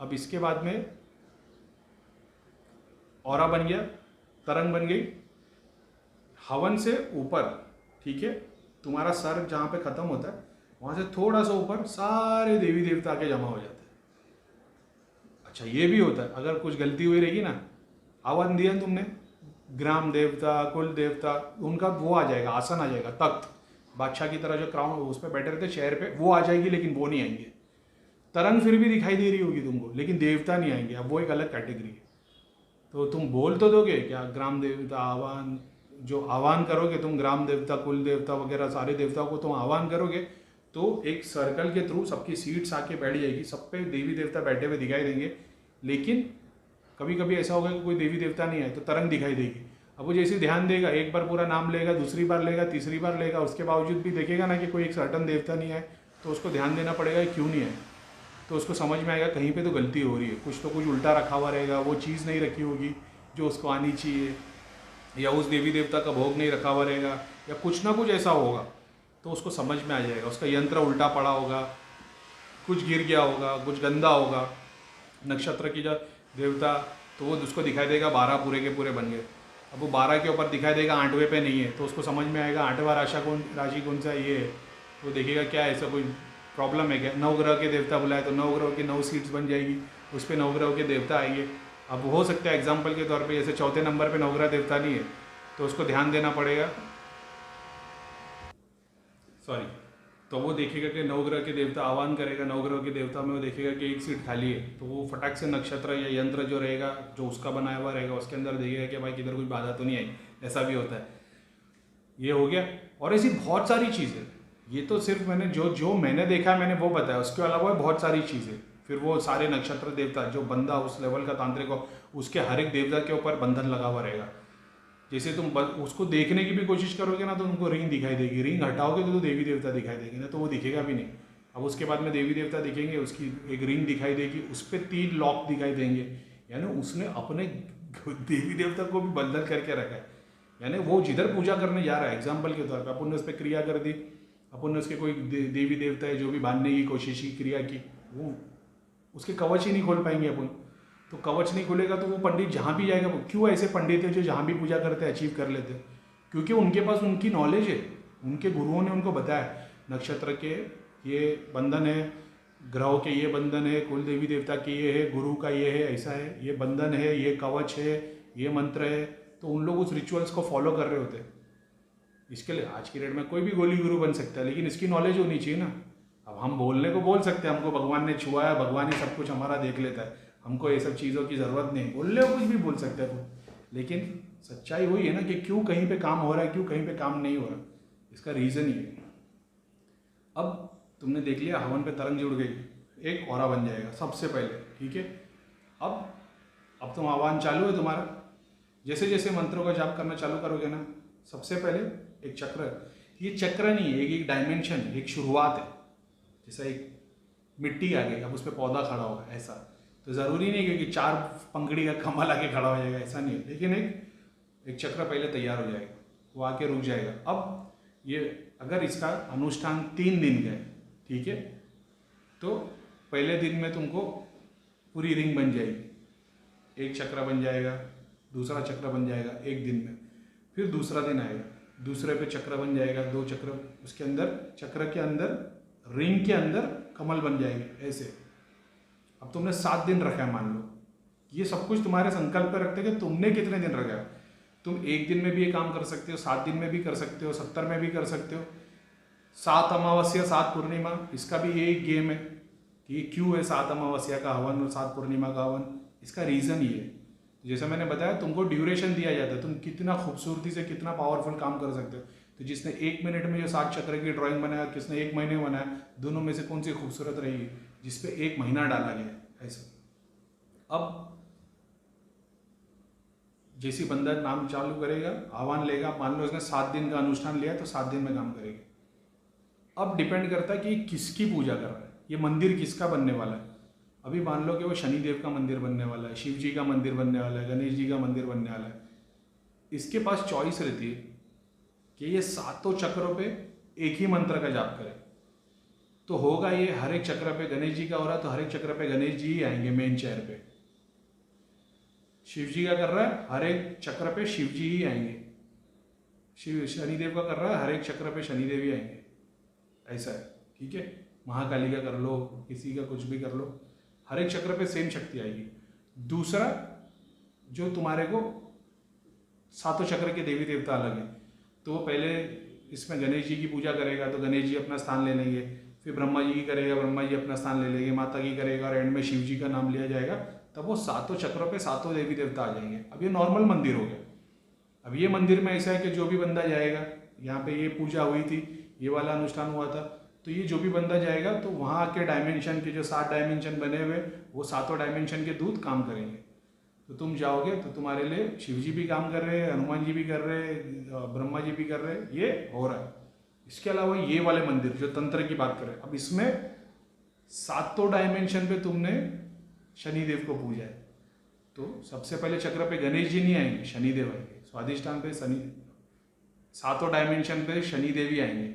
अब इसके बाद में ऑरा बन गया, तरंग बन गई। हवन से ऊपर, ठीक है, तुम्हारा सर जहाँ पे ख़त्म होता है वहाँ से थोड़ा सा ऊपर सारे देवी देवता आके जमा हो जाते हैं। अच्छा ये भी होता है, अगर कुछ गलती हुई रहेगी ना, हवन दिया तुमने, ग्राम देवता, कुल देवता, उनका वो आ जाएगा, आसन आ जाएगा, तख्त, बादशाह की तरह जो क्राउन उस पर बैठे रहते चेयर पे, वो आ जाएगी, लेकिन वो नहीं आएंगे। तरंग फिर भी दिखाई दे रही होगी तुमको, लेकिन देवता नहीं आएंगे। अब वो एक अलग कैटेगरी है। तो तुम बोल तो दोगे क्या, ग्राम देवता आह्वान, जो आह्वान करोगे तुम, ग्राम देवता, कुल देवता वगैरह सारे देवताओं को तुम आह्वान करोगे, तो एक सर्कल के थ्रू सबकी सीट्स आके बैठ जाएगी, सब पे देवी देवता बैठे हुए दिखाई देंगे। लेकिन कभी कभी ऐसा होगा कि कोई देवी देवता नहीं है तो तरंग दिखाई देगी। अब वो जैसे ध्यान देगा, एक बार पूरा नाम लेगा, दूसरी बार लेगा, तीसरी बार लेगा, उसके बावजूद भी देखेगा ना कि कोई एक सर्टन देवता नहीं है, तो उसको ध्यान देना पड़ेगा क्यों नहीं है। तो उसको समझ में आएगा कहीं पे तो गलती हो रही है, कुछ तो कुछ उल्टा रखा हुआ रहेगा, वो चीज़ नहीं रखी होगी जो उसको आनी चाहिए, या उस देवी देवता का भोग नहीं रखा हुआ रहेगा, या कुछ ना कुछ ऐसा होगा। तो उसको समझ में आ जाएगा, उसका यंत्र उल्टा पड़ा होगा, कुछ गिर गया होगा, कुछ गंदा होगा। नक्षत्र की जो देवता, तो वो उसको दिखाई देगा 12 पूरे के पूरे बन गए। अब वो 12 के ऊपर दिखाई देगा 8वें पे नहीं है, तो उसको समझ में आएगा 8वां राशि कौन सा ये है। तो देखेगा क्या ऐसा कोई प्रॉब्लम है क्या। 9 ग्रह के देवता बुलाए तो 9 ग्रह की 9 सीट्स बन जाएगी, उस पर 9 ग्रह के देवता आएंगे। अब हो सकता है एग्जाम्पल के तौर पे जैसे चौथे नंबर पे 9 ग्रह देवता नहीं है, तो उसको ध्यान देना पड़ेगा, सॉरी, तो वो देखेगा कि 9 ग्रह के देवता आह्वान करेगा, 9 ग्रह के देवता में वो देखेगा कि एक सीट खाली है, तो वो फटाक से नक्षत्र या यंत्र जो रहेगा, जो उसका बनाया हुआ रहेगा, उसके अंदर देखेगा कि भाई किधर कोई बाधा तो नहीं आई। ऐसा भी होता है। ये हो गया। और ऐसी बहुत सारी चीज़ें, ये तो सिर्फ मैंने जो मैंने देखा है मैंने वो बताया, उसके अलावा बहुत सारी चीज़ें। फिर वो सारे नक्षत्र देवता, जो बंदा उस लेवल का तांत्रिक हो, उसके हर एक देवता के ऊपर बंधन लगा हुआ रहेगा। जैसे तुम उसको देखने की भी कोशिश करोगे ना, तो तुमको रिंग दिखाई देगी, रिंग हटाओगे तो देवी देवता दिखाई देगी ना, तो वो दिखेगा भी नहीं। अब उसके बाद में देवी देवता दिखेंगे, उसकी एक रिंग दिखाई देगी, उस पर 3 लॉक दिखाई देंगे, यानी उसने अपने देवी देवता को भी बंधन करके रखा है। यानी वो जिधर पूजा करने जा रहा है, एग्जाम्पल के तौर पर अपन ने उस पर क्रिया कर दी, अपन ने उसके कोई देवी देवता है जो भी बांधने की कोशिश की, क्रिया की, वो उसके कवच ही नहीं खोल पाएंगे अपन। तो कवच नहीं खुलेगा तो वो पंडित जहाँ भी जाएगा, क्यों ऐसे पंडित है जो जहाँ भी पूजा करते हैं अचीव कर लेते हैं, क्योंकि उनके पास उनकी नॉलेज है, उनके गुरुओं ने उनको बताया नक्षत्र के ये बंधन है, ग्रहों के ये बंधन है, कुल देवी देवता के ये है, गुरु का ये है, ऐसा है, ये बंधन है, ये कवच है, ये मंत्र है। तो उन लोग उस रिचुअल्स को फॉलो कर रहे होते हैं। इसके लिए आज की डेट में कोई भी गोली गुरु बन सकता है, लेकिन इसकी नॉलेज होनी चाहिए ना। अब हम बोलने को बोल सकते हैं, हमको भगवान ने छुआ है, भगवान ही सब कुछ हमारा देख लेता है, हमको ये सब चीज़ों की ज़रूरत नहीं, बोलने को कुछ भी बोल सकते हैं। लेकिन सच्चाई वही है ना कि क्यों कहीं पे काम हो रहा है, क्यों कहीं पे काम नहीं हो रहा, इसका रीज़न ये है। अब तुमने देख लिया हवन पे तरंग जुड़ गई, एक ऑरा बन जाएगा सबसे पहले, ठीक है। अब तुम आह्वान चालू है तुम्हारा, जैसे जैसे मंत्रों का जाप करना चालू करोगे ना, सबसे पहले एक चक्र, ये चक्र नहीं है, एक डायमेंशन, एक शुरुआत है। जैसा एक मिट्टी आ गई, अब उस पर पौधा खड़ा होगा, ऐसा तो ज़रूरी नहीं है कि 4 पंखड़ी का कमल आके खड़ा हो जाएगा, ऐसा नहीं है। लेकिन एक चक्र पहले तैयार हो जाएगा, वो आके रुक जाएगा। अब ये अगर इसका अनुष्ठान 3 दिन का है, ठीक है, तो पहले दिन में तुमको पूरी रिंग बन जाएगी, एक चक्र बन जाएगा, दूसरा चक्र बन जाएगा एक दिन में, फिर दूसरा दिन आएगा, दूसरे पे चक्र बन जाएगा, 2 चक्र, उसके अंदर चक्र के अंदर रिंग के अंदर कमल बन जाएंगे, ऐसे। अब तुमने 7 दिन रखा है, मान लो, ये सब कुछ तुम्हारे संकल्प पे रखते कि तुमने कितने दिन रखा है। तुम एक दिन में भी ये काम कर सकते हो, 7 दिन में भी कर सकते हो, 70 में भी कर सकते हो। 7 अमावस्या 7 पूर्णिमा, इसका भी यही गेम है कि क्यों है 7 अमावस्या का हवन और 7 पूर्णिमा का हवन। इसका रीज़न ये है, जैसा मैंने बताया, तुमको ड्यूरेशन दिया जाता है, तुम कितना खूबसूरती से कितना पावरफुल काम कर सकते हो। तो जिसने 1 मिनट में जो 7 चक्र की ड्राइंग बनाया, किसने 1 महीने में बनाया, दोनों में से कौन सी खूबसूरत रहेगी, जिसपे 1 महीना डाला गया, ऐसा। अब जैसी बंदा नाम चालू करेगा, आह्वान लेगा, मान लो उसने 7 दिन का अनुष्ठान लिया तो 7 दिन में काम करेगा। अब डिपेंड करता है कि किसकी पूजा कर रहा है, ये मंदिर किसका बनने वाला है। अभी मान लो कि वो शनिदेव का मंदिर बनने वाला है, शिव जी का मंदिर बनने वाला है, गणेश जी का मंदिर बनने वाला है। इसके पास चॉइस रहती है कि ये 7 चक्रों पे एक ही मंत्र का जाप करे। तो होगा ये, हर एक चक्र पे गणेश जी का हो रहा है तो हर एक चक्र पे गणेश जी ही आएंगे मेन चेयर पे। शिव जी का कर रहा है, हर एक चक्र पे शिव जी ही आएंगे। शिव शनिदेव का कर रहा है, हर एक चक्र पे शनिदेव ही आएंगे। ऐसा है, ठीक है। महाकाली का कर लो, किसी का कुछ भी कर लो, हर एक चक्र पे सेम शक्ति आएगी। दूसरा, जो तुम्हारे को सातों चक्र के देवी देवता अलग है, तो वो पहले इसमें गणेश जी की पूजा करेगा तो गणेश जी अपना स्थान ले लेंगे, फिर ब्रह्मा जी की करेगा, ब्रह्मा जी अपना स्थान ले लेंगे, माता की करेगा और एंड में शिव जी का नाम लिया जाएगा, तब वो सातों चक्रों पे सातों देवी देवता आ जाएंगे। अब ये नॉर्मल मंदिर हो गया। अब ये मंदिर में ऐसा है कि जो भी बंदा जाएगा, यहाँ पे ये पूजा हुई थी, ये वाला अनुष्ठान हुआ था, तो ये जो भी बंदा जाएगा तो वहाँ के डायमेंशन के जो 7 डायमेंशन बने हुए, वो सातों डायमेंशन के दूत काम करेंगे। तो तुम जाओगे तो तुम्हारे लिए शिव जी भी काम कर रहे हैं, हनुमान जी भी कर रहे हैं, ब्रह्मा जी भी कर रहे हैं, ये हो रहा है। इसके अलावा ये वाले मंदिर जो तंत्र की बात करें, अब इसमें सातों डायमेंशन पे तुमने शनिदेव को पूजा है, तो सबसे पहले चक्र पे गणेश जी नहीं आएंगे, शनिदेव आएंगे। स्वादिष्टान पे शनि, सातों डायमेंशन पे शनिदेव ही आएंगे।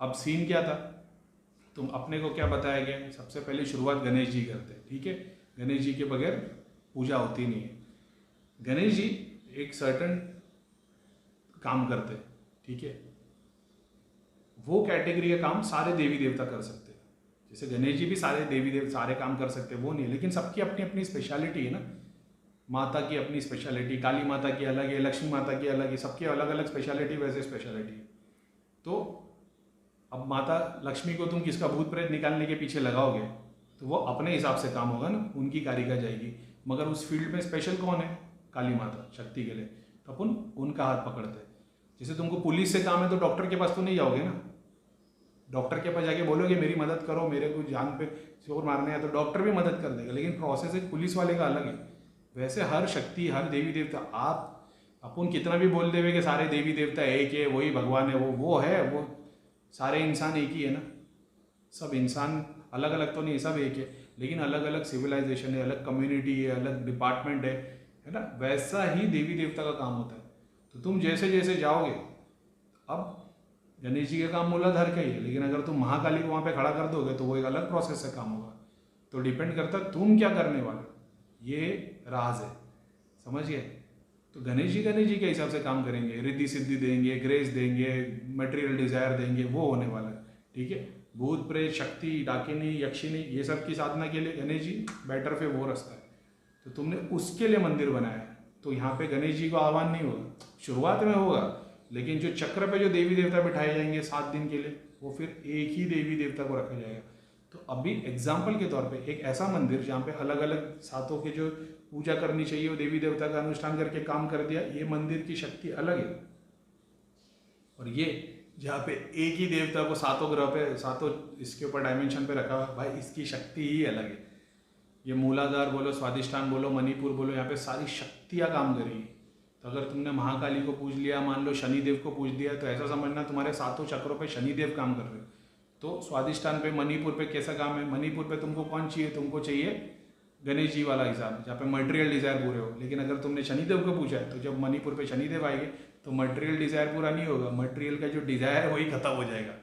अब सीन क्या था, तुम अपने को क्या बताया गया, सबसे पहले शुरुआत गणेश जी करते, ठीक है। गणेश जी के बगैर पूजा होती नहीं है। गणेश जी एक सर्टन काम करते, ठीक है। वो कैटेगरी का काम सारे देवी देवता कर सकते हैं। जैसे गणेश जी भी सारे देवी देव सारे काम कर सकते हैं, वो नहीं, लेकिन सबकी अपनी अपनी स्पेशलिटी है ना। माता की अपनी स्पेशलिटी, काली माता की अलग है, लक्ष्मी माता की अलग है, सबकी अलग अलग स्पेशलिटी, वैसे स्पेशलिटी। तो अब माता लक्ष्मी को तुम किसका भूत प्रेत निकालने के पीछे लगाओगे तो वो अपने हिसाब से काम होगा ना, उनकी कारिका जाएगी। मगर उस फील्ड में स्पेशल कौन है, काली माता शक्ति के लिए, तो अपन उनका हाथ पकड़ते हैं। जैसे तुमको पुलिस से काम है तो डॉक्टर के पास तो नहीं जाओगे ना, डॉक्टर के पास जाके बोलोगे मेरी मदद करो, मेरे को जान पे चोर मारने है, तो डॉक्टर भी मदद कर देगा, लेकिन प्रोसेस एक पुलिस वाले का अलग है। वैसे हर शक्ति, हर देवी देवता, आप अपन कितना भी बोल देवे कि सारे देवी देवता एक है, वही भगवान है, वो है, वो सारे इंसान एक ही है ना। सब इंसान अलग अलग तो नहीं, सब एक है, लेकिन अलग अलग सिविलाइजेशन है, अलग कम्युनिटी है, अलग डिपार्टमेंट है ना। वैसा ही देवी देवता का काम होता है। तो तुम जैसे जैसे जाओगे, अब गणेश जी का काम मूलाधार का ही है, लेकिन अगर तुम महाकाली को वहाँ पे खड़ा कर दोगे तो वो एक अलग प्रोसेस से काम होगा। तो डिपेंड करता है तुम क्या करने वाले हो, ये राज है, समझ गए। तो गणेश जी के हिसाब से काम करेंगे, रिद्धि सिद्धि देंगे, ग्रेस देंगे, मटेरियल डिजायर देंगे, वो होने वाला है, ठीक है। भूत प्रेत शक्ति, डाकिनी, यक्षिनी, ये सब की साधना के लिए गणेश जी बेटर पे वो रास्ता है। तो तुमने उसके लिए मंदिर बनाया है, तो यहाँ पे गणेश जी को आह्वान नहीं होगा, शुरुआत में होगा, लेकिन जो चक्र पे जो देवी देवता बिठाए जाएंगे 7 दिन के लिए, वो फिर एक ही देवी देवता को रखा जाएगा। तो अभी एग्जाम्पल के तौर पे एक ऐसा मंदिर जहाँ पे अलग अलग सातों के जो पूजा करनी चाहिए वो देवी देवता का अनुष्ठान करके काम कर दिया, ये मंदिर की शक्ति अलग है। और ये जहाँ पे एक ही देवता को सातों ग्रह पे, सातों इसके ऊपर डायमेंशन पे रखा हुआ, भाई इसकी शक्ति ही अलग है। ये मूलाधार बोलो, स्वादिष्टान बोलो, मणिपुर बोलो, यहाँ पे सारी शक्तियाँ काम करेगी। तो अगर तुमने महाकाली को पूज लिया, मान लो शनिदेव को पूज दिया, तो ऐसा समझना तुम्हारे सातों चक्रों पे शनिदेव काम कर रहे हो। तो स्वादिष्टान पे, मणिपुर पे कैसा काम है, मणिपुर पे तुमको कौन चाहिए, तुमको चाहिए गणेश जी वाला हिसाब, जहाँ पे मटेरियल डिजायर पूरे हो। लेकिन अगर तुमने शनिदेव को पूछा है तो जब मणिपुर पे शनिदेव आएंगे तो मटेरियल डिजायर पूरा नहीं होगा, मटेरियल का जो डिजायर है वही खत्म हो जाएगा।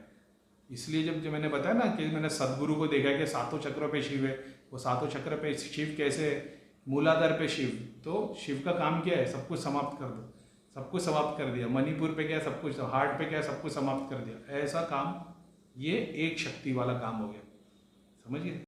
इसलिए जब मैंने बताया ना कि मैंने सदगुरु को देखा कि सातों चक्रों पे शिव है, वो सातों चक्र पे शिव कैसे है, मूलाधार पे शिव, तो शिव का काम क्या है, सब कुछ समाप्त कर दो, सब कुछ समाप्त कर दिया। मणिपुर पे क्या, सब कुछ, हार्ट पे क्या, सब कुछ समाप्त कर दिया। ऐसा काम, ये एक शक्ति वाला काम हो गया, समझिए।